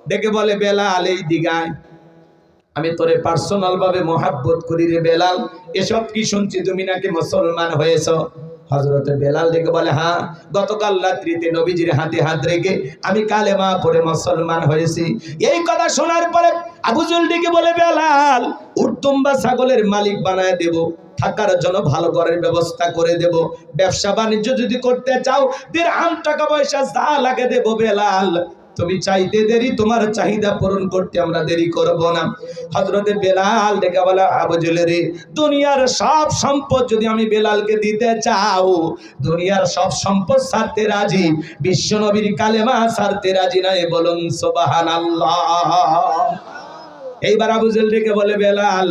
ডেকে বলে বেলাল এই দিগায়, আমি তোরে পার্সোনাল ভাবে মোহাব্বত করি রে বেলাল, এসব কি শুনছি তুমি নাকি মুসলমান হয়েছো? হযরতে বেলাল ডেকে বলে হ্যাঁ, গতকাল রাত্রিতে নবীজির হাতে হাত রেখে আমি কালেমা পড়ে মুসলমান হয়েছি। এই কথা শোনার পরে আবু জেহেল ডেকে বলে বেলাল উর্তুম বা ছাগলের মালিক বানায় দেব, থাকার জন্য ভালো ঘরের ব্যবস্থা করে দেব, ব্যবসা বাণিজ্য যদি করতে চাও দিরহাম টাকা পয়সা যা লাগে দেব বেলাল, তুমি চাইতে দেরি, তোমার চাহিদা পূরণ করতে আমরা দেরি করব না। হযরতে বেলাল ডেকে বলে আবু জেহেল রে, দুনিয়ার সব সম্পদ যদি আমি বেলালকে দিতে চাও, দুনিয়ার সব সম্পদ ছাড়তে রাজি, বিশ্ব নবীর কালেমা ছাড়তে রাজি নাই, বলুন সুবহানাল্লাহ। এইবার আবু জেহেল ডেকে বলে বেলাল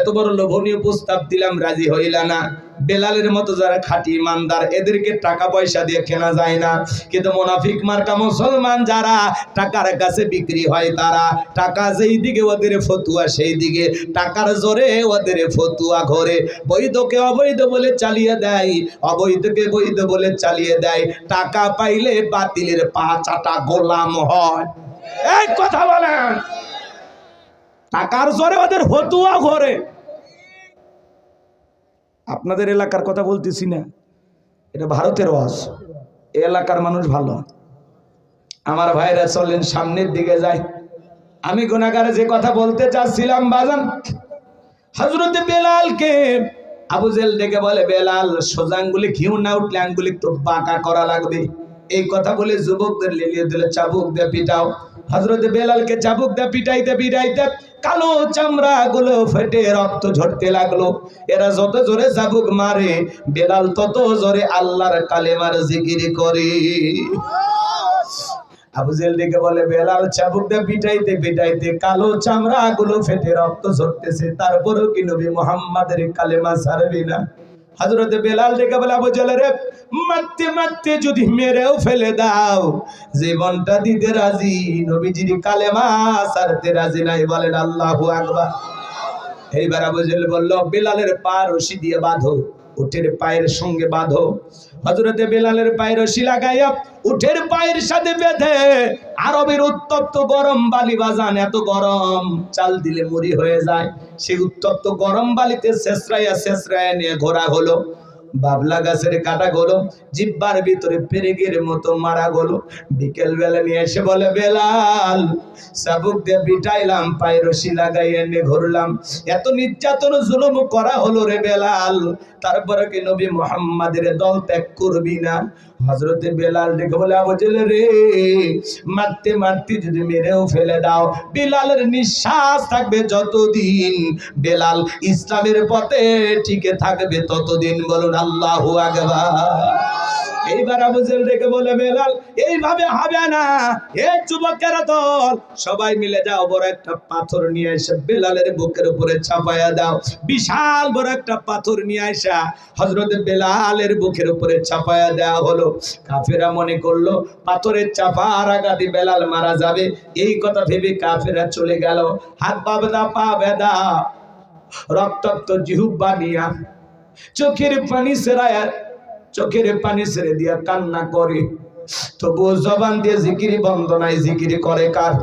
এত বড় লোভনীয় প্রস্তাব দিলাম রাজি হইলা না। বেলালের মতো যারা খাঁটি ইমানদার এদেরকে টাকা পয়সা দিয়ে কেনা যায় না, কিন্তু মুনাফিক মার্কা মুসলমান যারা টাকার কাছে বিক্রি হয়, তারা টাকা যেই দিকে ওদের ফতুয়া সেই দিকে, টাকার জোরে ওদের ফতুয়া ঘরে, বৈধকে অবৈধ বলে চালিয়ে দেয়, অবৈধকে বৈধ বলে চালিয়ে দেয়, টাকা পাইলে বাতিলের পা চাটা গোলাম হয়। এই কথা বলেন, টাকার জোরে ওদের ফতুয়া ঘরে। আপনাদের এলাকার কথা বলতেছি না, এটা ভারতের ওয়াজ। এই এলাকার মানুষ ভালো। আমার ভাইরা চলেন সামনের দিকে যায়। আমি গুনাহগার যে কথা বলতে চাচ্ছিলাম বাজান, হযরতে বেলালকে আবু জেহেল ডেকে বলে বেলাল সোজা আঙ্গুলে ঘিউ না উঠলে আঙ্গুলে তো বাঁকা করা লাগবে। এই কথা বলে যুবকদের লেলিয়ে দিলে চাবুক দিয়ে পিটাও। হযরতে বেলালকে চাবুক দিয়ে পিটাইতে পিটাইতে কালো চামড়া গুলো ফেটে রক্ত ঝরতে লাগলো। এরা যত জোরে চাবুক মারে বেলাল তত জোরে আল্লাহর কালেমার জিকির করে। আবু জেহেল ডেকে বলে বেলাল চাবুক দিয়ে পিটাইতে পিটাইতে কালো চামড়া গুলো ফেটে রক্ত ঝরতেছে, তারপরেও কি নবী মুহাম্মাদের কালেমা ছাড়বি না? হযরতে বেলাল ডেকে বলে আবু জেহেল রে, মারতে মারতে যদি মেরেও ফেলে দাও জীবনটা দিতে রাজি, নবীজির কালেমা ছাড়তে রাজি নাই, বলেন আল্লাহু আকবার। এইবার আবু জেহেল বলল বেলালের পা রশি দিয়ে বাঁধো, উটের পায়ের সঙ্গে বাঁধো। হযরতে বেলালের পায়ের রশি লাগাইয়া উটের পায়ের সাথে বেঁধে আরবের উত্তপ্ত গরম বালি বাজান, এত গরম চাল দিলে মুড়ি হয়ে যায়, সেই উত্তপ্ত গরম বালিতে ছেঁচড়াইয়া ছেঁচড়াইয়া নিয়ে ঘোরা হলো। বাবলা গাছের কাটা গলো জিব্বার ভিতরে পেরেকের মতো মারা গলো। বিকেল বেলা নিয়ে এসে বলে বেলাল চাবুক দিয়ে পিটাইলাম, পায়ে রশি লাগাইয়া নিয়ে ঘুরলাম, এত নির্যাতন জুলুম করা হলো রে বেলাল, তারপরে কি নবী মুহাম্মাদের দল ত্যাগ করবি না? হযরতে বেলাল ডেকে বলে আবু জেহেল রে, মারতে মারতে যদি মেরেও ফেলে দাও বেলালের নিঃশ্বাস থাকবে যতদিন, বেলাল ইসলামের পথে টিকে থাকবে ততদিন, বলুন আল্লাহু আকবার। এইবার আবু জেহেল ডেকে বলে বেলাল এইভাবে হবে না, এ যুবকেরা দল সবাই মিলে যাও, বড় একটা পাথর নিয়ে এসে বেলালের বুকের উপরে চাপায়া দাও। বিশাল বড় একটা পাথর নিয়ে আসা হযরতে বেলালের বুকের উপরে চাপায়া দেওয়া হলো। কাফেরা মনে করলো পাথরের চাপার আঘাতে বেলাল মারা যাবে, এই কথা ভেবে কাফেরা চলে গেল। হাত পা বেদা, পা বেদা, রক্তাক্ত জিহ্বা নিয়া চোখের পানি সেরায়া, চোখের পানি ছেড়ে দিয়া কান্না করে, তবুও জবান দিয়ে জিকিরি বন্ধ নাই। জিকিরি করে কার?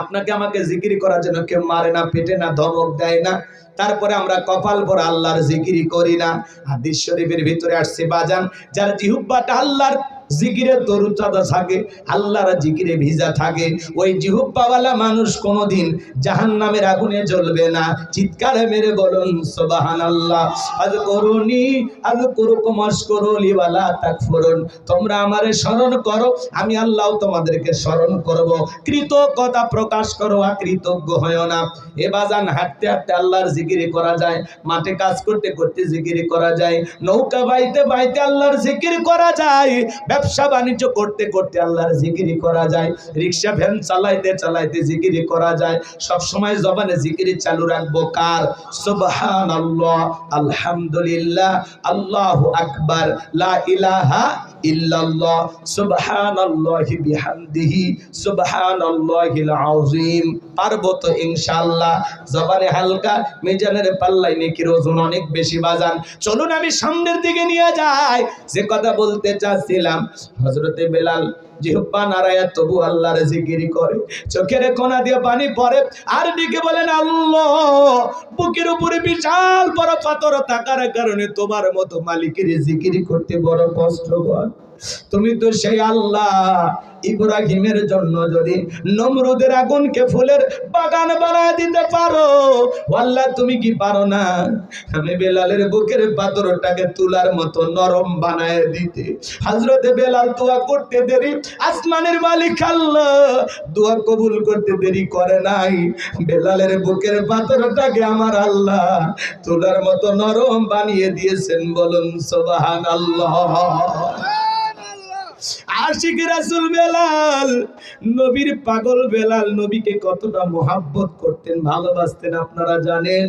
আপনাকে আমাকে জিকিরি করার জন্য কেউ মারে না, পেটে না, ধমক দেয় না, তারপরে আমরা কপাল ভরা আল্লাহর জিকিরি করি না। হাদিস শরীফের ভিতরে আসছে বাজান, যার জিহ্বাটা আল্লাহর জিকিরে তরুতাজা থাকে, আল্লাহর জিকিরে ভিজা থাকে, ওই জিহ্বাওয়ালা মানুষ কোনোদিন জাহান্নামের আগুনে জ্বলবে না। চিৎকার মেরে বলুন সুবহানাল্লাহ। আযকুরুনি আযকুরুকুম ওয়াশকুরুলি ওয়ালা তাকফুরুন, তোমরা আমারে স্মরণ করো, আমি আল্লাহ তোমাদেরকে স্মরণ করব। কৃতজ্ঞতা প্রকাশ করো, অকৃতজ্ঞ হয়ো না। এ বাজান হাঁটতে হাঁটতে আল্লাহর জিকিরি করা যায়, মাঠে কাজ করতে করতে জিকিরি করা যায়, নৌকা বাইতে বাইতে আল্লাহর জিকিরি করা যায়, ব্যবসা বাণিজ্য করতে করতে আল্লাহর জিকিরি করা যায়, রিকশা ভ্যান চালাইতে চালাইতে জিকিরি করা যায়। সব সময় জবানে জিকিরি চালু রাখবো কার? সুবহানাল্লাহ, আলহামদুলিল্লাহ, আল্লাহু আকবার, লা ইলাহা ইল্লাল্লাহ, সুবহানাল্লাহি বিহামদিহি, সুবহানাল্লাহিল আযীম। পারবো তো ইনশাআল্লাহ। জবানে হালকা, মিজানের পাল্লায় নেকির ওজন অনেক বেশি বাজান। চলুন আমি সামনের দিকে নিয়ে যাই। যে কথা বলতে চাচ্ছিলাম, হযরতে বেলাল জিহ্বা নাড়ায়া তবু আল্লাহর জিকির করে, চোখের কোনা দিয়ে পানি পড়ে, আর দিকে বলেন আল্লাহ, বুকের উপরে বিশাল বড় পাথর থাকার কারণে তোমার মতো মালিকের জিকির করতে বড় কষ্টকর। তুমি তো সেই আল্লাহ, ইব্রাহিমের জন্য যদি নমরুদের আগুনকে ফুলের বাগান বানায় দিতে পারো, আল্লাহ তুমি কি পারো না আমি বেলালের বুকের পাথরটাকে তুলার মতো নরম বানায় দিতে? হযরতে বেলাল দোয়া করতে দেরি, আসমানের মালিক আল্লাহ দোয়া কবুল করতে দেরি করে নাই। বেলালের বুকের পাথরটাকে আমার আল্লাহ তুলার মতো নরম বানিয়ে দিয়েছেন। বলুন সুবহানাল্লাহ। আশিক রাসূল বেলাল, নবীর পাগল বেলাল, নবীকে কতটা মোহাব্বত করতেন, ভালোবাসতেন আপনারা জানেন।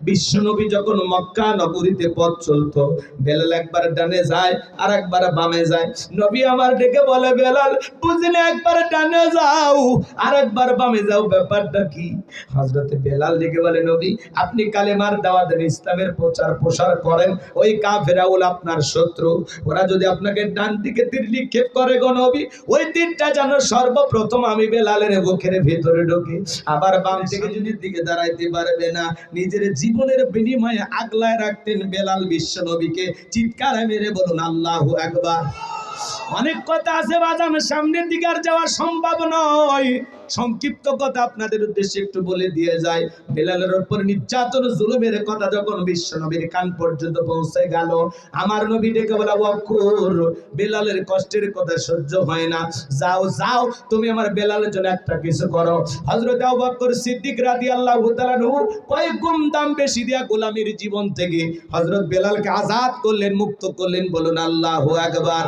বিশ্ব নবী যখন মক্কা নগরীতে পথ চলতো, বেলাল একবার ডানে যায় আর একবার বামে যায়। নবী আমার ডেকে বলে, বেলাল বুঝলে একবার ডানে যাও আর একবার বামে যাও, ব্যাপারটা কি? হযরতে বেলাল ডেকে বলে, নবী আপনি কালেমার দাওয়াত দেন, ইসলামের প্রচার প্রসার করেন, ওই কাফেরাউল আপনার শত্রু, ওরা যদি আপনাকে ডান দিকে তীর নিক্ষেপ করে গো নবী, ওই তীরটা যেন সর্বপ্রথম আমি বেলালের বুকের ভিতরে ঢোকে। আবার বাম থেকে যদি দিকে দাঁড়াইতে পারবে না, নিজের জীবনের বিনিময়ে আগলায় রাখতেন বেলাল বিশ্ব নবীকে। চিৎকার মেরে বলুন আল্লাহু আকবার। অনেক কথা আছে বাজান, সামনের দিকে আর যাওয়া সম্ভব নয়। সংক্ষিপ্ত কথা আপনাদের উদ্দেশ্যে একটু বলে দিয়ে যায়। বেলালের উপর নির্যাতন জুলুমের কথা যখন বিশ্ব নবীর কান পর্যন্ত পৌঁছে গেল, আমার নবী ডেকে বলা, ওয়াকুর বেলালের কষ্টের কথা সহ্য হয় না, যাও যাও তুমি আমার বেলালের জন্য একটা কিছু করো। হযরত আবু বকর সিদ্দিক রাদিয়াল্লাহু তাআলা নূর কয়েক গুণ দাম বেশি দিয়া গোলামীর জীবন থেকে হযরত বেলালকে আজাদ করলেন, মুক্ত করলেন। বলুন আল্লাহু আকবার।